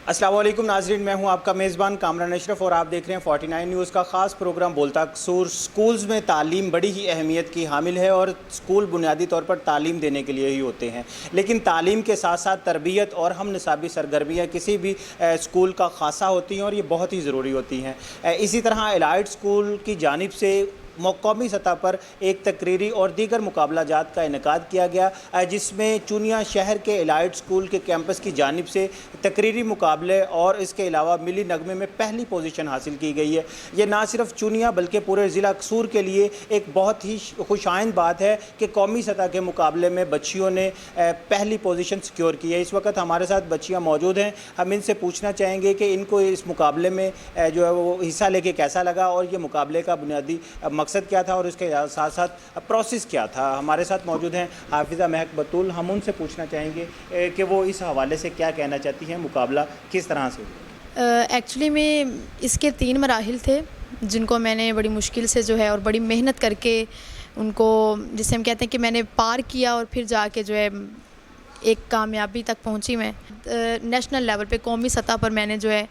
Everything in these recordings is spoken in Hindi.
अस्सलाम वालेकुम नाज़रीन, मैं हूं आपका मेज़बान कामरान अशरफ और आप देख रहे हैं 49 न्यूज़ का ख़ास प्रोग्राम बोलता कसूर। स्कूल्स में तालीम बड़ी ही अहमियत की हामिल है और स्कूल बुनियादी तौर पर तालीम देने के लिए ही होते हैं, लेकिन तालीम के साथ साथ तरबियत और हम निसाबी सरगर्मियाँ किसी भी स्कूल का ख़ासा होती हैं और ये बहुत ही ज़रूरी होती हैं। इसी तरह एलाइट स्कूल की जानिब से कौमी सतह पर एक तकरीरी और दीगर मुकाबला जात का इनेकाद किया गया, जिसमें चुनिया शहर के एलाइट स्कूल के कैंपस की जानिब से तकरीरी मुकाबले और इसके अलावा मिली नगमे में पहली पोजीशन हासिल की गई है। ये ना सिर्फ चुनिया बल्कि पूरे ज़िला कसूर के लिए एक बहुत ही खुशाइंद बात है कि कौमी सतह के मुकाबले में बच्चियों ने पहली पोजीशन सिक्योर की है। इस वक्त हमारे साथ बच्चियाँ मौजूद हैं, हम इनसे पूछना चाहेंगे कि इनको इस मुकाबले में जो है वो हिस्सा लेके कैसा लगा और ये मुकाबले का बुनियादी मकसद क्या था और उसके साथ साथ प्रोसेस क्या था। हमारे साथ मौजूद हैं हाफिज़ा महक बतूल, हम उनसे पूछना चाहेंगे कि वो इस हवाले से क्या कहना चाहती हैं, मुकाबला किस तरह से हुआ। एक्चुअली में इसके 3 मराहिल थे जिनको मैंने बड़ी मुश्किल से जो है और बड़ी मेहनत करके उनको, जिसे हम कहते हैं कि मैंने पार किया और फिर जाके जो है एक कामयाबी तक पहुंची। मैं नेशनल लेवल पे कौमी सतह पर मैंने जो है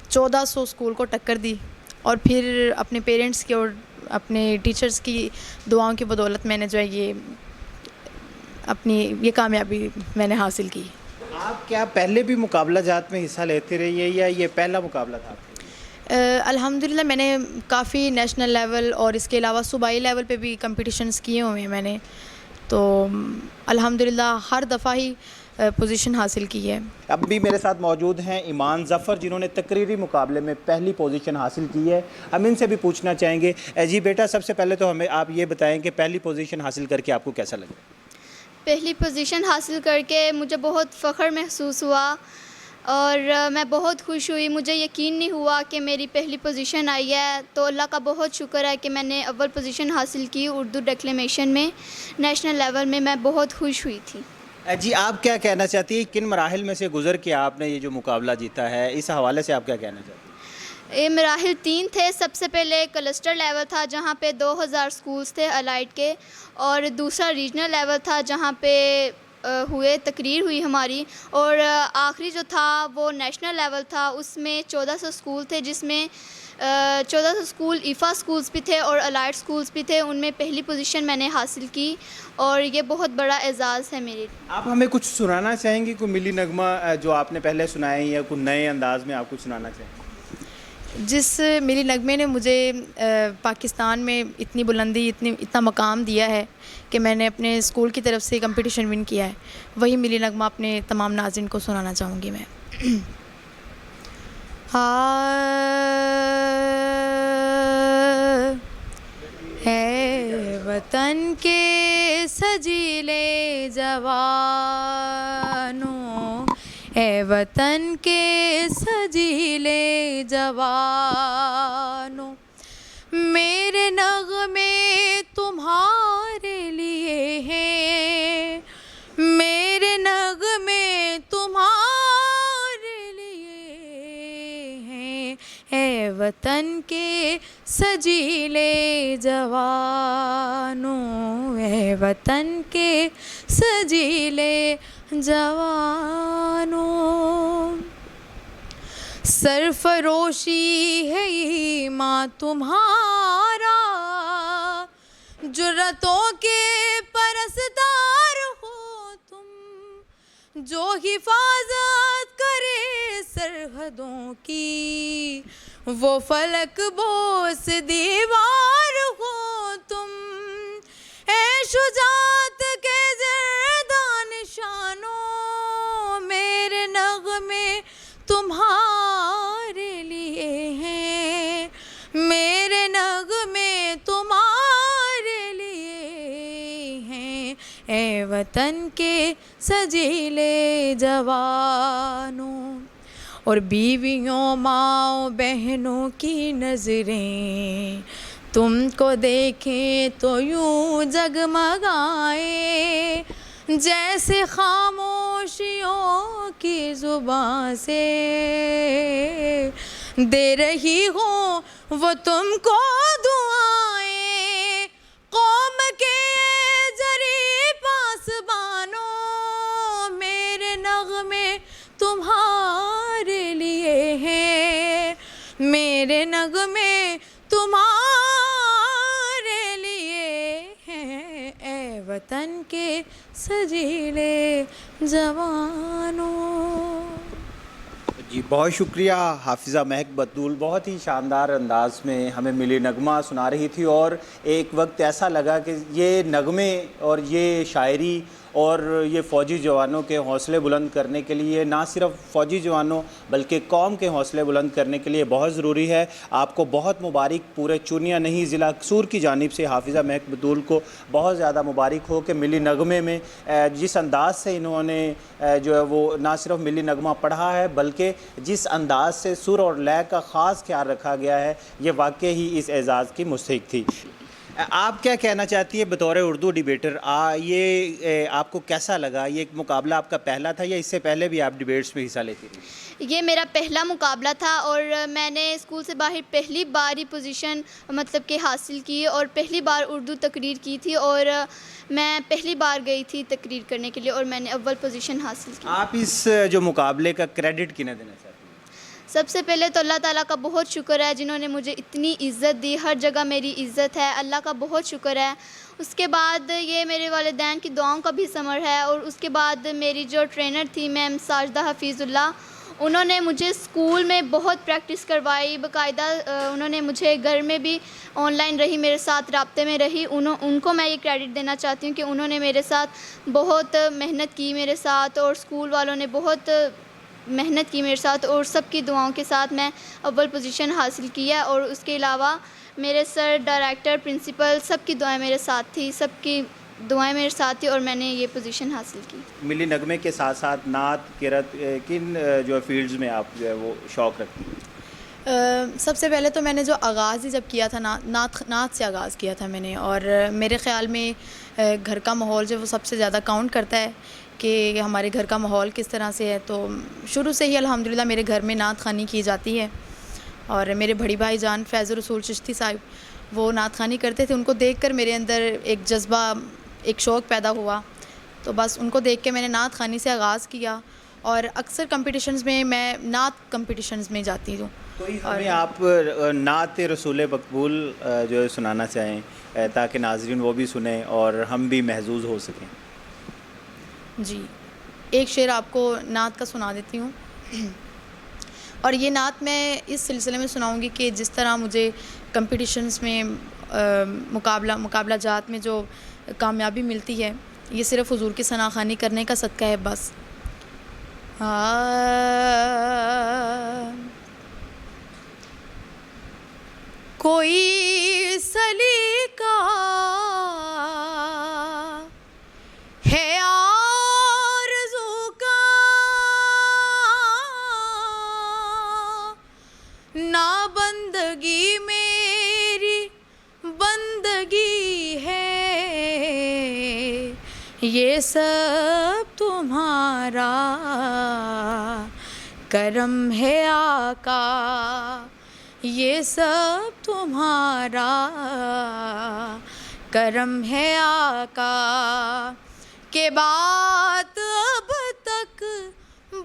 1400 स्कूल को टक्कर दी और फिर अपने पेरेंट्स की और अपने टीचर्स की दुआओं की बदौलत मैंने जो है ये कामयाबी मैंने हासिल की। आप क्या पहले भी मुकाबला जात में हिस्सा लेते रही है या ये पहला मुकाबला था आपके? अल्हम्दुलिल्लाह मैंने काफ़ी नेशनल लेवल और इसके अलावा सूबाई लेवल पे भी कंपटीशंस किए हुए हैं मैंने, तो अल्हम्दुलिल्लाह हर दफ़ा ही पोजीशन हासिल की है। अब भी मेरे साथ मौजूद हैं ईमान ज़फ़र, जिन्होंने तकरीरी मुकाबले में पहली पोजीशन हासिल की है। हम इनसे भी पूछना चाहेंगे। जी बेटा, सबसे पहले तो हमें आप ये बताएं कि पहली पोजीशन हासिल करके आपको कैसा लगा? पहली पोजीशन हासिल करके मुझे बहुत फ़ख्र महसूस हुआ और मैं बहुत खुश हुई। मुझे यकीन नहीं हुआ कि मेरी पहली पोजीशन आई है, तो अल्लाह का बहुत शुक्र है कि मैंने अव्वल पोजीशन हासिल की उर्दू डिक्लेमेशन में। नेशनल लेवल में मैं बहुत खुश हुई थी। जी आप क्या कहना चाहती हैं, किन मराहिल में से गुज़र के आपने ये जो मुकाबला जीता है, इस हवाले से आप क्या कहना चाहती हैं? ये मराहिल 3 थे। सबसे पहले क्लस्टर लेवल था जहाँ पे 2000 स्कूल्स थे अलाइड के, और दूसरा रीजनल लेवल था जहाँ पे तकरीर हुई हमारी, और आखिरी जो था वो नेशनल लेवल था। उसमें 1400 स्कूल थे, जिसमें 1400 स्कूल ईफ़ा स्कूल्स भी थे और अलाइड स्कूल्स भी थे। उनमें पहली पोजीशन मैंने हासिल की और ये बहुत बड़ा एज़ाज़ है मेरे लिए। आप हमें कुछ सुनाना चाहेंगी, कोई मिली नगमा जो आपने पहले सुनाए या कोई नए अंदाज में आप कुछ सुनाना चाहेंगे? जिस मिली नगमे ने मुझे पाकिस्तान में इतनी बुलंदी, इतना मकाम दिया है कि मैंने अपने स्कूल की तरफ से कंपटीशन विन किया है, वही मिली नगमा अपने तमाम नाज़रीन को सुनाना चाहूँगी मैं। है वतन के सजीले जवानों, है वतन के सजीले जवानों, मेरे नग़मे तुम्हारे लिए हैं, मेरे नग़मे तुम्हारे लिए हैं। है वतन के सजीले जवानों, है वतन के सजीले जवानों, सरफरोशी है ईमां तुम्हारा, जुर्रतों के परसदार हो तुम, जो हिफाजत करे सरहदों की, वो फलक बोस दीवार हो तुम। ऐ शुजात के ज़र्दा निशानों, मेरे नग़मे तुम्हारे लिए हैं, मेरे नग़मे तुम्हारे लिए हैं। ऐ वतन के सजीले जवानों, और बीवियों माँओं बहनों की नज़रें तुमको देखें तो यूं जगमगाए, जैसे खामोशियों की ज़ुबां से दे रही हो वो तुमको दुआएं। कौम के जरी पासबानों, मेरे नग़मे तुम्हारे वतन के सजीले जवानों। जी बहुत शुक्रिया। हाफिज़ा महक बतूल बहुत ही शानदार अंदाज में हमें मिली नगमा सुना रही थी और एक वक्त ऐसा लगा कि ये नगमे और ये शायरी और ये फ़ौजी जवानों के हौसले बुलंद करने के लिए, ना सिर्फ फ़ौजी जवानों बल्कि कौम के हौसले बुलंद करने के लिए बहुत ज़रूरी है। आपको बहुत मुबारक पूरे चुनिया नहीं ज़िला कसूर की जानिब से हाफिज़ा महक बतूल को बहुत ज़्यादा मुबारक हो कि मिली नगमे में जिस अंदाज से इन्होंने जो है वो ना सिर्फ मिली नगमा पढ़ा है बल्कि जिस अंदाज से सुर और लय का ख़ास ख्याल रखा गया है, ये वाकई ही इस एज़ाज़ की मुस्तहिक़ थी। आप क्या कहना चाहती है बतौर उर्दू डिबेटर? ये आपको कैसा लगा? ये एक मुकाबला आपका पहला था या इससे पहले भी आप डिबेट्स में हिस्सा लेती थी? ये मेरा पहला मुकाबला था और मैंने स्कूल से बाहर पहली बार ही पोजीशन मतलब कि हासिल की और पहली बार उर्दू तकरीर की थी और मैं पहली बार गई थी तकरीर करने के लिए और मैंने अव्वल पोजीशन हासिल की। आप इस जो मुकाबले का क्रेडिट किन्हें देना चाहती हैं? सबसे पहले तो अल्लाह ताला का बहुत शुक्र है जिन्होंने मुझे इतनी इज़्ज़त दी, हर जगह मेरी इज़्ज़त है, अल्लाह का बहुत शुक्र है। उसके बाद ये मेरे वालिदैन की दुआओं का भी समर है और उसके बाद मेरी जो ट्रेनर थी मैम साजिदा हफीज़ुल्लाह, उन्होंने मुझे स्कूल में बहुत प्रैक्टिस करवाई, बाकायदा उन्होंने मुझे घर में भी ऑनलाइन रही, मेरे साथ राब्ते में रही। उनको मैं ये क्रेडिट देना चाहती हूँ कि उन्होंने मेरे साथ बहुत मेहनत की मेरे साथ और स्कूल वालों ने बहुत मेहनत की मेरे साथ और सबकी दुआओं के साथ मैं अव्वल पोजीशन हासिल की है। और उसके अलावा मेरे सर, डायरेक्टर, प्रिंसिपल सबकी दुआएं मेरे साथ थी, सबकी दुआएं मेरे साथ थी और मैंने ये पोजीशन हासिल की। मिली नगमे के साथ साथ नात, किरत, किन जो है फील्ड्स में आप जो है वो शौक़ रखती हैं? सबसे पहले तो मैंने जो आगाज़ ही जब किया था नात से आगाज़ किया था मैंने और मेरे ख़्याल में घर का माहौल जो वो सबसे ज़्यादा काउंट करता है कि हमारे घर का माहौल किस तरह से है। तो शुरू से ही अल्हम्दुलिल्लाह मेरे घर में नात ख़ानी की जाती है और मेरे बड़ी भाई जान फैज़ रसूल चिश्ती साहिब वो नात ख़ानी करते थे। उनको देखकर मेरे अंदर एक जज्बा, एक शौक़ पैदा हुआ, तो बस उनको देख के मैंने नात ख़ानी से आगाज़ किया और अक्सर कंपटीशंस में मैं नात कंपटीशंस में जाती हूँ। कोई हमें आप नात रसूल मकबूल जो है सुनाना चाहें ताकि नाज़रीन वो भी सुने और हम भी महजूज़ हो सकें? जी, एक शेर आपको नात का सुना देती हूँ और ये नात मैं इस सिलसिले में सुनाऊँगी कि जिस तरह मुझे कंपटीशंस में मुकाबला जात में जो कामयाबी मिलती है, ये सिर्फ़ हुज़ूर की सनाख़ानी करने का सदका है बस। कोई सलीका है आरज़ू का, ना बंदगी मेरी बंदगी है, ये सब तुम्हारा करम है आका, ये सब तुम्हारा करम है आका, के बात अब तक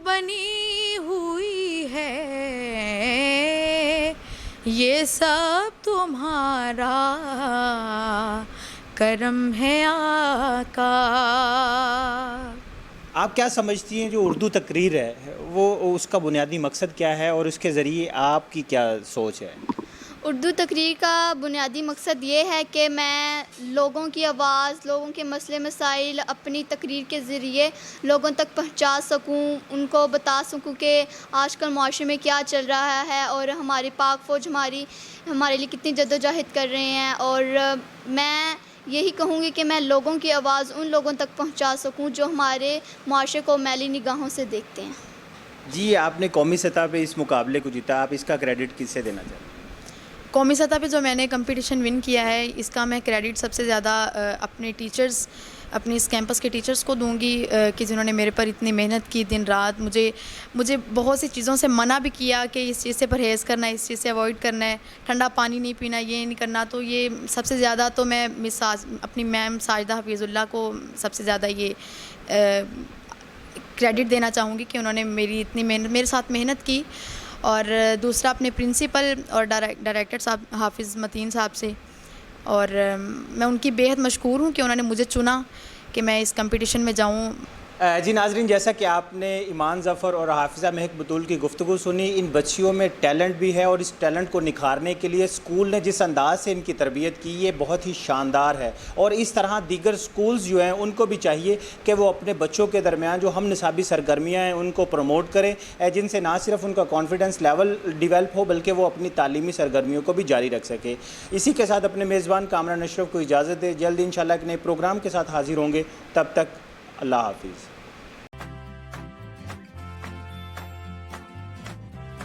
बनी हुई है, ये सब तुम्हारा करम है आका। आप क्या समझती हैं जो उर्दू तकरीर है वो उसका बुनियादी मकसद क्या है और उसके ज़रिए आपकी क्या सोच है? उर्दू तकरीर का बुनियादी मकसद ये है कि मैं लोगों की आवाज़, लोगों के मसले मसाइल अपनी तकरीर के ज़रिए लोगों तक पहुंचा सकूं, उनको बता सकूं कि आजकल माशरे में क्या चल रहा है और हमारी पाक फ़ौज हमारे लिए कितनी जद्दोजहद कर रहे हैं। और मैं यही कहूँगी कि मैं लोगों की आवाज़ उन लोगों तक पहुंचा सकूं जो हमारे माशरे को मैली निगाहों से देखते हैं। जी, आपने कौमी सतह पे इस मुकाबले को जीता, आप इसका क्रेडिट किससे देना चाहते हैं? कौमी सतह पे जो मैंने कंपटीशन विन किया है, इसका मैं क्रेडिट सबसे ज़्यादा अपने टीचर्स, अपनी इस कैंपस के टीचर्स को दूंगी कि जिन्होंने मेरे पर इतनी मेहनत की दिन रात, मुझे बहुत सी चीज़ों से मना भी किया कि इस चीज़ से परहेज़ करना है, इस चीज़ से अवॉइड करना है, ठंडा पानी नहीं पीना, ये नहीं करना। तो ये सबसे ज़्यादा तो मैं अपनी मैम साजिदा हफीज़ुल्लाह को सबसे ज़्यादा ये क्रेडिट देना चाहूँगी कि उन्होंने मेरे साथ मेहनत की। और दूसरा अपने प्रिंसिपल और डायरेक्टर साहब हाफिज़ मतीन साहब से, और मैं उनकी बेहद मशकूर हूँ कि उन्होंने मुझे चुना कि मैं इस कंपटीशन में जाऊँ। जी नाजरीन, जैसा कि आपने ईमान ज़फ़र और हाफिज़ा महक बतूल की गुफ्तगू सुनी, इन बच्चियों में टैलेंट भी है और इस टैलेंट को निखारने के लिए स्कूल ने जिस अंदाज से इनकी तरबियत की ये बहुत ही शानदार है। और इस तरह दीगर स्कूल्स जो हैं उनको भी चाहिए कि वो अपने बच्चों के दरमियान जो हम निसाबी सरगर्मियाँ हैं उनको प्रमोट करें, जिनसे ना सिर्फ उनका कॉन्फिडेंस लेवल डिवेल्प हो बल्कि वो अपनी तालीमी सरगर्मियों को भी जारी रख सके। इसी के साथ अपने मेज़बान कामरान अशरफ को इजाज़त दे। जल्द इंशाल्लाह एक नए प्रोग्राम के साथ हाजिर होंगे। तब तक अल्लाह हाफिज़।